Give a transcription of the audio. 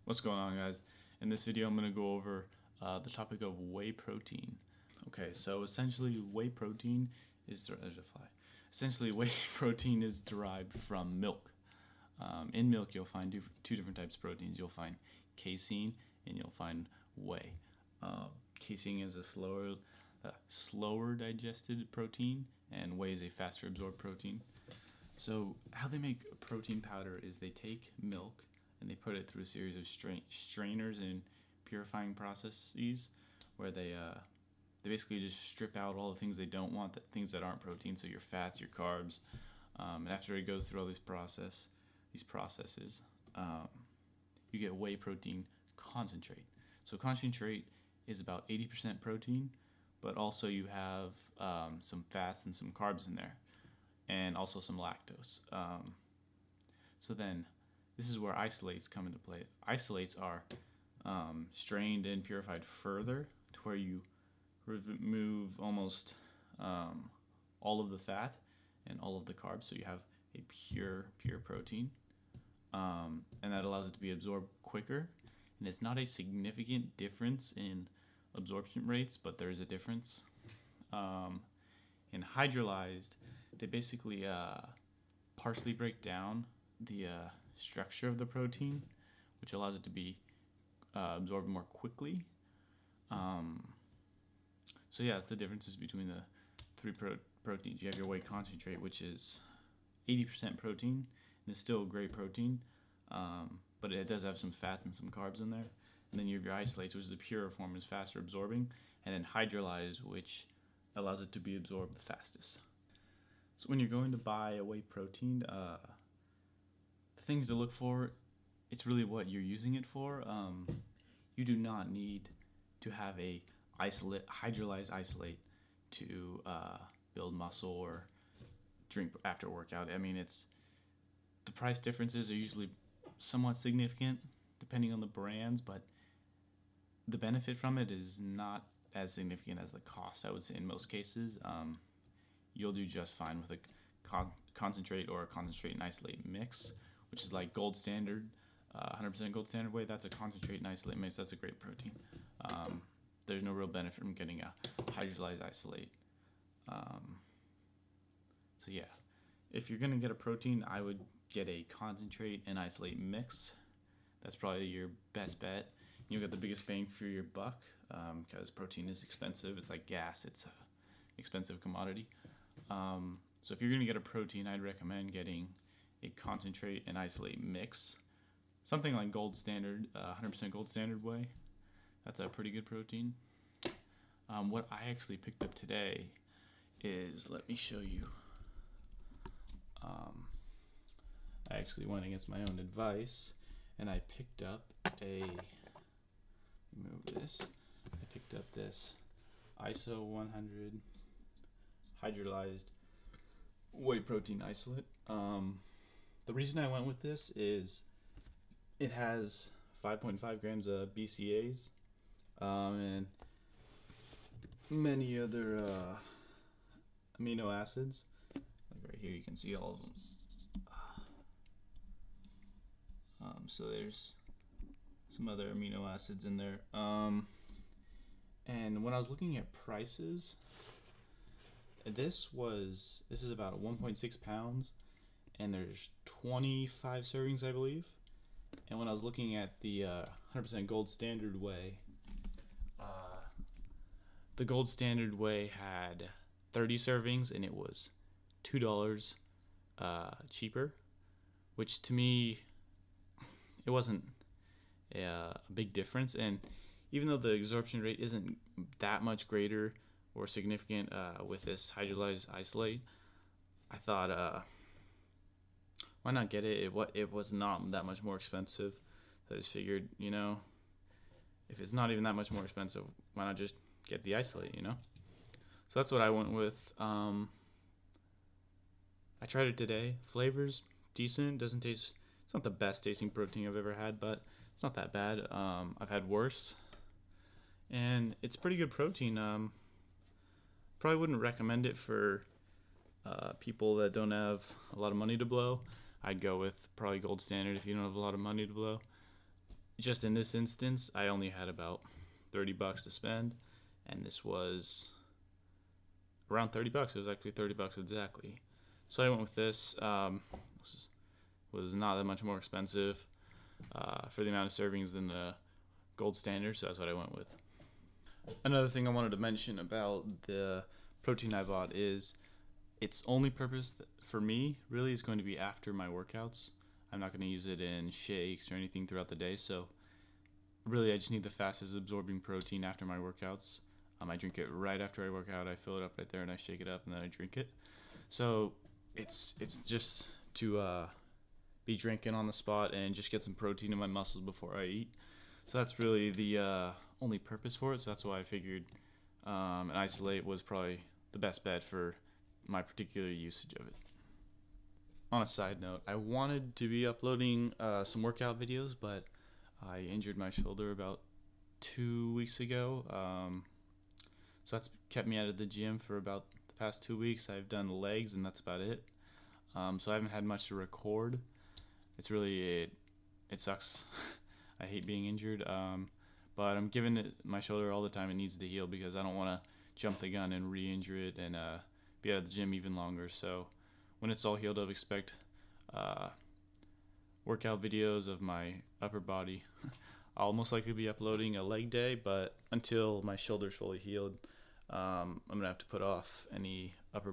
What's going on, guys? In this video I'm going to go over the topic of whey protein. Okay, so essentially whey protein is, there's a fly. Essentially whey protein is derived from milk. In milk you'll find two different types of proteins. You'll find casein and you'll find whey. Casein is a slower digested protein, and whey is a faster absorbed protein. So how they make protein powder is they take milk and they put it through a series of strainers and purifying processes where they basically just strip out all the things they don't want, the things that aren't protein, so your fats, your carbs. And after it goes through all these processes, you get whey protein concentrate. So concentrate is about 80% protein, but also you have some fats and some carbs in there, and also some lactose. So then this is where isolates come into play. Isolates are strained and purified further to where you remove almost all of the fat and all of the carbs, so you have a pure protein, and that allows it to be absorbed quicker. And it's not a significant difference in absorption rates, but there is a difference. In hydrolyzed, they basically partially break down the structure of the protein, which allows it to be absorbed more quickly. So yeah, that's the differences between the three proteins. You have your whey concentrate, which is 80% protein, and it's still a great protein, but it does have some fats and some carbs in there. And then you have your isolates, which is the pure form, is faster absorbing, and then hydrolyzed, which allows it to be absorbed the fastest. So when you're going to buy a whey protein, the things to look for, it's really what you're using it for. You do not need to have a hydrolyzed isolate to build muscle or drink after workout. I mean, the price differences are usually somewhat significant depending on the brands, but the benefit from it is not as significant as the cost, I would say, in most cases. You'll do just fine with a concentrate or a concentrate and isolate mix, which is like gold standard, 100% gold standard whey. That's a concentrate and isolate mix. That's a great protein. There's no real benefit from getting a hydrolyzed isolate. So yeah, if you're gonna get a protein, I would get a concentrate and isolate mix. That's probably your best bet. You'll get the biggest bang for your buck, because protein is expensive. It's like gas. It's an expensive commodity. So if you're gonna get a protein, I'd recommend getting a concentrate and isolate mix. Something like gold standard, 100% gold standard whey. That's a pretty good protein. What I actually picked up today is, let me show you. I actually went against my own advice, and I picked up I picked up this ISO 100 hydrolyzed whey protein isolate. The reason I went with this is it has 5.5 grams of BCAAs, and many other amino acids. Like right here, you can see all of them. So there's some other amino acids in there. And when I was looking at prices, this is about 1.6 pounds, and there's 25 servings, I believe. And when I was looking at the 100% gold standard whey, the gold standard whey had 30 servings, and it was $2 cheaper, which to me, it wasn't a big difference. And even though the absorption rate isn't that much greater or significant with this hydrolyzed isolate, I thought, why not get it? It was not that much more expensive. So I just figured, if it's not even that much more expensive, why not just get the isolate, So that's what I went with. I tried it today. Flavor's decent. Doesn't taste. It's not the best tasting protein I've ever had, but it's not that bad. I've had worse, and it's pretty good protein. Probably wouldn't recommend it for people that don't have a lot of money to blow. I'd go with probably gold standard if you don't have a lot of money to blow. just in this instance, I only had about $30 to spend, and this was around $30. It was actually $30 exactly. So I went with this. Was not that much more expensive for the amount of servings than the gold standard, so that's what I went with. Another thing I wanted to mention about the protein I bought is its only purpose for me really is going to be after my workouts. I'm not going to use it in shakes or anything throughout the day, so really I just need the fastest absorbing protein after my workouts. I drink it right after I work out. I fill it up right there and I shake it up and then I drink it. So it's just to be drinking on the spot and just get some protein in my muscles before I eat. So that's really the only purpose for it. So that's why I figured an isolate was probably the best bet for my particular usage of it. On a side note, I wanted to be uploading some workout videos, but I injured my shoulder about 2 weeks ago. So that's kept me out of the gym for about the past 2 weeks. I've done legs and that's about it. So I haven't had much to record. It's really, it sucks. I hate being injured. But I'm giving it my shoulder all the time it needs to heal because I don't want to jump the gun and re-injure it and be out of the gym even longer. So when it's all healed up, expect workout videos of my upper body. I'll most likely be uploading a leg day, but until my shoulder's fully healed, I'm going to have to put off any upper